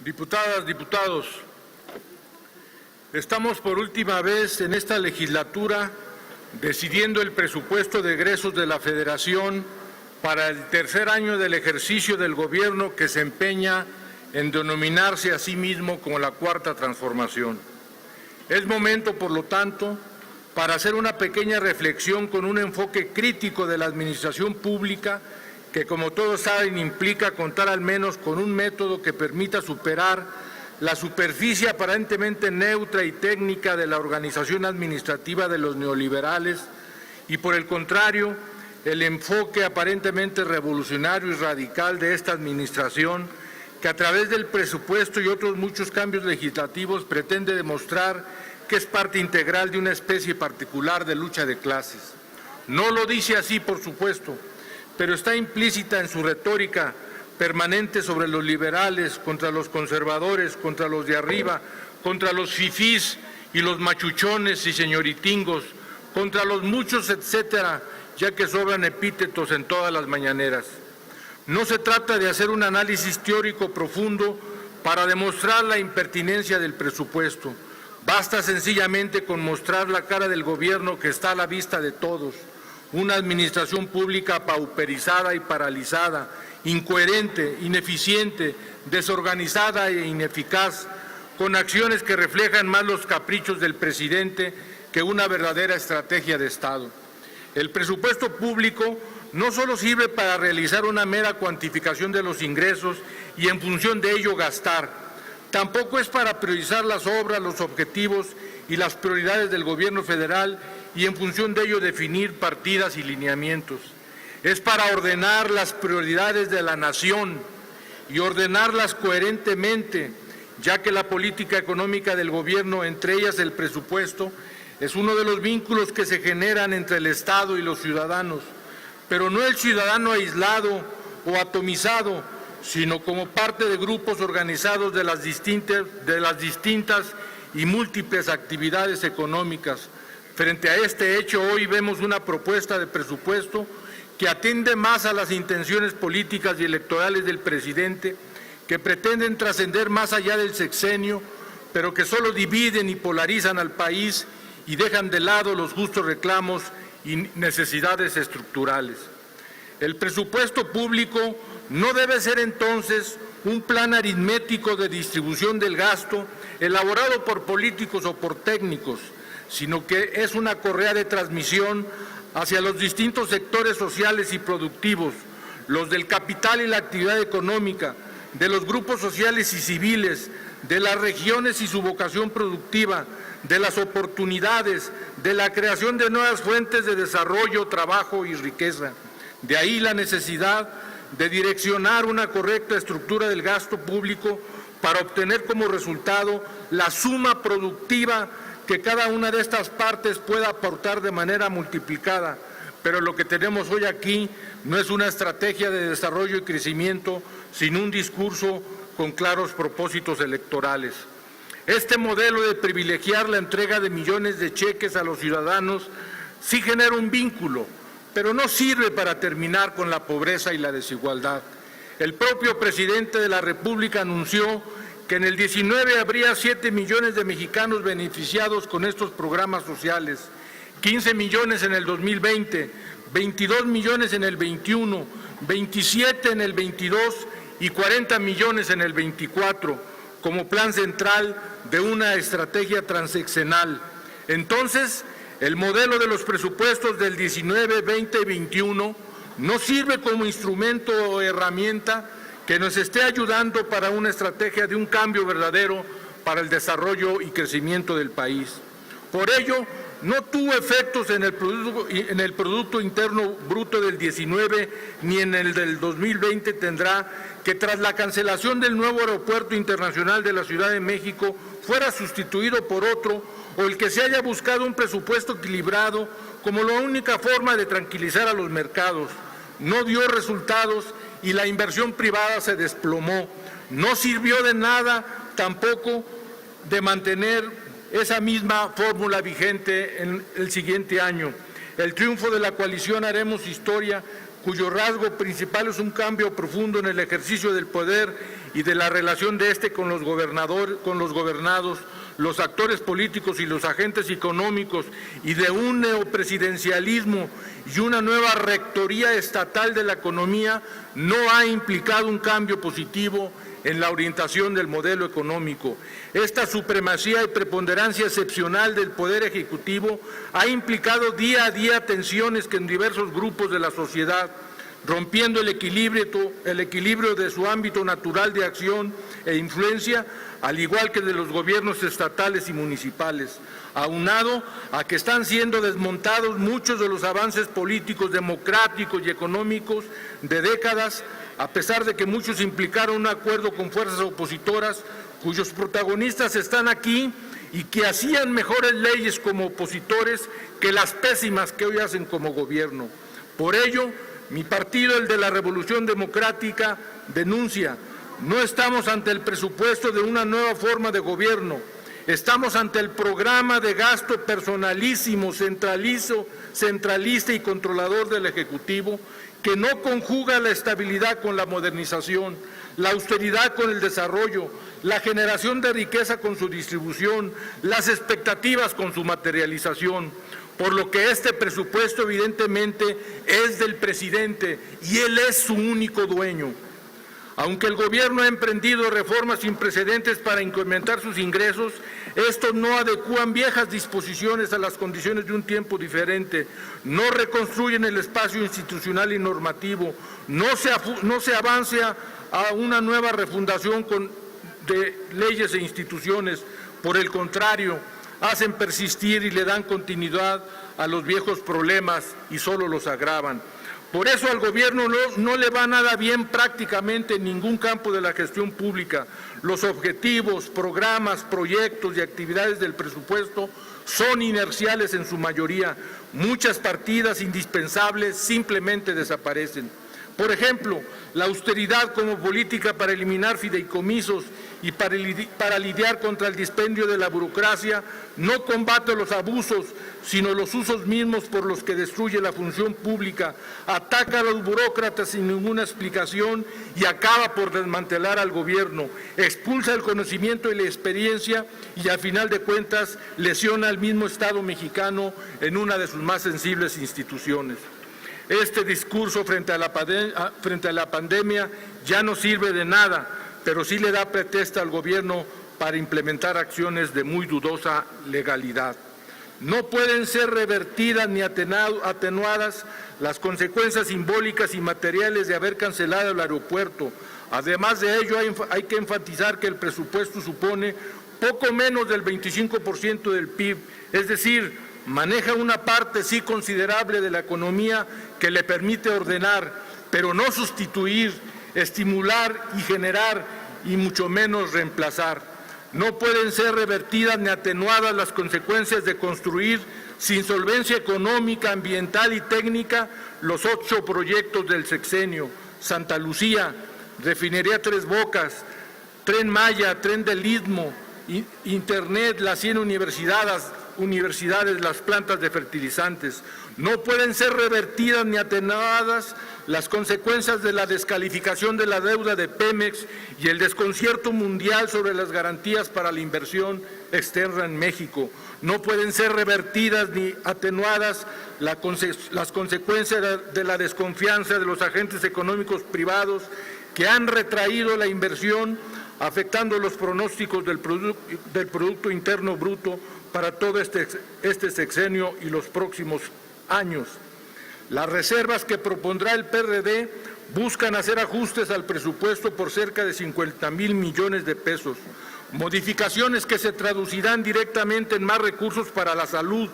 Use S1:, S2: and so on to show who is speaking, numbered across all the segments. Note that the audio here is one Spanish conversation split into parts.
S1: Diputadas, diputados, estamos por última vez en esta legislatura decidiendo el presupuesto de egresos de la Federación para el tercer año del ejercicio del Gobierno que se empeña en denominarse a sí mismo como la Cuarta Transformación. Es momento, por lo tanto, para hacer una pequeña reflexión con un enfoque crítico de la administración pública que, como todos saben, implica contar al menos con un método que permita superar la superficie aparentemente neutra y técnica de la organización administrativa de los neoliberales y, por el contrario, el enfoque aparentemente revolucionario y radical de esta administración que, a través del presupuesto y otros muchos cambios legislativos, pretende demostrar que es parte integral de una especie particular de lucha de clases. No lo dice así, por supuesto, pero está implícita en su retórica permanente sobre los liberales, contra los conservadores, contra los de arriba, contra los fifís y los machuchones y señoritingos, contra los muchos, etcétera, ya que sobran epítetos en todas las mañaneras. No se trata de hacer un análisis teórico profundo para demostrar la impertinencia del presupuesto. Basta sencillamente con mostrar la cara del Gobierno que está a la vista de todos. Una administración pública pauperizada y paralizada, incoherente, ineficiente, desorganizada e ineficaz, con acciones que reflejan más los caprichos del presidente que una verdadera estrategia de Estado. El presupuesto público no solo sirve para realizar una mera cuantificación de los ingresos y en función de ello gastar, tampoco es para priorizar las obras, los objetivos y las prioridades del Gobierno federal y en función de ello definir partidas y lineamientos. Es para ordenar las prioridades de la nación y ordenarlas coherentemente, ya que la política económica del Gobierno, entre ellas el presupuesto, es uno de los vínculos que se generan entre el Estado y los ciudadanos, pero no el ciudadano aislado o atomizado, sino como parte de grupos organizados de las distintas y múltiples actividades económicas. Frente a este hecho, hoy vemos una propuesta de presupuesto que atiende más a las intenciones políticas y electorales del presidente, que pretenden trascender más allá del sexenio, pero que solo dividen y polarizan al país y dejan de lado los justos reclamos y necesidades estructurales. El presupuesto público no debe ser entonces un plan aritmético de distribución del gasto elaborado por políticos o por técnicos, sino que es una correa de transmisión hacia los distintos sectores sociales y productivos, los del capital y la actividad económica, de los grupos sociales y civiles, de las regiones y su vocación productiva, de las oportunidades, de la creación de nuevas fuentes de desarrollo, trabajo y riqueza. De ahí la necesidad de direccionar una correcta estructura del gasto público para obtener como resultado la suma productiva que cada una de estas partes pueda aportar de manera multiplicada. Pero lo que tenemos hoy aquí no es una estrategia de desarrollo y crecimiento, sino un discurso con claros propósitos electorales. Este modelo de privilegiar la entrega de millones de cheques a los ciudadanos sí genera un vínculo, pero no sirve para terminar con la pobreza y la desigualdad. El propio presidente de la República anunció que en el 19 habría 7 millones de mexicanos beneficiados con estos programas sociales, 15 millones en el 2020, 22 millones en el 21, 27 en el 22 y 40 millones en el 24, como plan central de una estrategia transeccional. Entonces, el modelo de los presupuestos del 19, 20 y 21 no sirve como instrumento o herramienta que nos esté ayudando para una estrategia de un cambio verdadero para el desarrollo y crecimiento del país. Por ello, no tuvo efectos en el Producto Interno Bruto del 19 ni en el del 2020 tendrá que, tras la cancelación del nuevo Aeropuerto Internacional de la Ciudad de México, fuera sustituido por otro, o el que se haya buscado un presupuesto equilibrado como la única forma de tranquilizar a los mercados. No dio resultados y la inversión privada se desplomó. No sirvió de nada tampoco de mantener esa misma fórmula vigente en el siguiente año. El triunfo de la coalición Haremos Historia, cuyo rasgo principal es un cambio profundo en el ejercicio del poder y de la relación de este con los gobernados, los actores políticos y los agentes económicos, y de un neopresidencialismo y una nueva rectoría estatal de la economía, no ha implicado un cambio positivo en la orientación del modelo económico. Esta supremacía y preponderancia excepcional del Poder Ejecutivo ha implicado día a día tensiones que en diversos grupos de la sociedad, rompiendo el equilibrio de su ámbito natural de acción e influencia, al igual que de los gobiernos estatales y municipales, aunado a que están siendo desmontados muchos de los avances políticos, democráticos y económicos de décadas, a pesar de que muchos implicaron un acuerdo con fuerzas opositoras cuyos protagonistas están aquí y que hacían mejores leyes como opositores que las pésimas que hoy hacen como gobierno. Por ello, mi partido, el de la Revolución Democrática, denuncia: no estamos ante el presupuesto de una nueva forma de gobierno, estamos ante el programa de gasto personalísimo, centralista y controlador del Ejecutivo, que no conjuga la estabilidad con la modernización, la austeridad con el desarrollo, la generación de riqueza con su distribución, las expectativas con su materialización. Por lo que este presupuesto evidentemente es del presidente y él es su único dueño. Aunque el gobierno ha emprendido reformas sin precedentes para incrementar sus ingresos, estos no adecúan viejas disposiciones a las condiciones de un tiempo diferente, no reconstruyen el espacio institucional y normativo, no se avanza a una nueva refundación de leyes e instituciones. Por el contrario, hacen persistir y le dan continuidad a los viejos problemas y solo los agravan. Por eso al gobierno no le va nada bien prácticamente en ningún campo de la gestión pública. Los objetivos, programas, proyectos y actividades del presupuesto son inerciales en su mayoría. Muchas partidas indispensables simplemente desaparecen. Por ejemplo, la austeridad como política para eliminar fideicomisos y para lidiar contra el dispendio de la burocracia no combate los abusos, sino los usos mismos por los que destruye la función pública, ataca a los burócratas sin ninguna explicación y acaba por desmantelar al gobierno, expulsa el conocimiento y la experiencia y, a final de cuentas, lesiona al mismo Estado mexicano en una de sus más sensibles instituciones. Este discurso frente a la pandemia ya no sirve de nada, pero sí le da pretexto al gobierno para implementar acciones de muy dudosa legalidad. No pueden ser revertidas ni atenuadas las consecuencias simbólicas y materiales de haber cancelado el aeropuerto. Además de ello, hay que enfatizar que el presupuesto supone poco menos del 25% del PIB, es decir, maneja una parte sí considerable de la economía que le permite ordenar, pero no sustituir, estimular y generar, y mucho menos reemplazar. No pueden ser revertidas ni atenuadas las consecuencias de construir sin solvencia económica, ambiental y técnica los 8 proyectos del sexenio: Santa Lucía, Refinería Tres Bocas, Tren Maya, Tren del Istmo, Internet, las 100 universidades, las plantas de fertilizantes. No pueden ser revertidas ni atenuadas las consecuencias de la descalificación de la deuda de Pemex y el desconcierto mundial sobre las garantías para la inversión externa en México. No pueden ser revertidas ni atenuadas las consecuencias de la desconfianza de los agentes económicos privados que han retraído la inversión, afectando los pronósticos del Producto Interno Bruto para todo este sexenio y los próximos años. Las reservas que propondrá el PRD buscan hacer ajustes al presupuesto por cerca de 50,000 millones de pesos, modificaciones que se traducirán directamente en más recursos para la salud,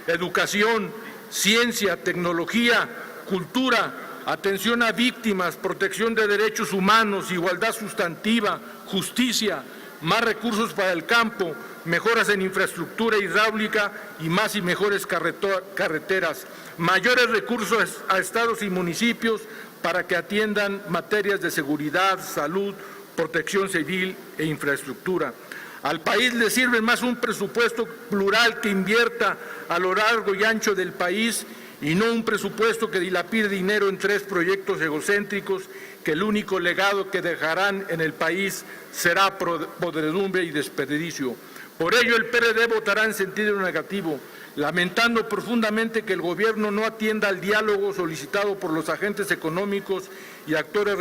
S1: educación, ciencia, tecnología, cultura, atención a víctimas, protección de derechos humanos, igualdad sustantiva, justicia, más recursos para el campo, mejoras en infraestructura hidráulica y más y mejores carreteras, mayores recursos a estados y municipios para que atiendan materias de seguridad, salud, protección civil e infraestructura. Al país le sirve más un presupuesto plural que invierta a lo largo y ancho del país y no un presupuesto que dilapide dinero en 3 proyectos egocéntricos que el único legado que dejarán en el país será podredumbre y desperdicio. Por ello, el PRD votará en sentido negativo, lamentando profundamente que el Gobierno no atienda al diálogo solicitado por los agentes económicos y actores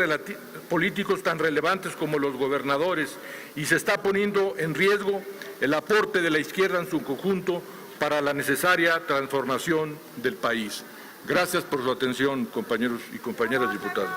S1: políticos tan relevantes como los gobernadores, y se está poniendo en riesgo el aporte de la izquierda en su conjunto para la necesaria transformación del país. Gracias por su atención, compañeros y compañeras diputados.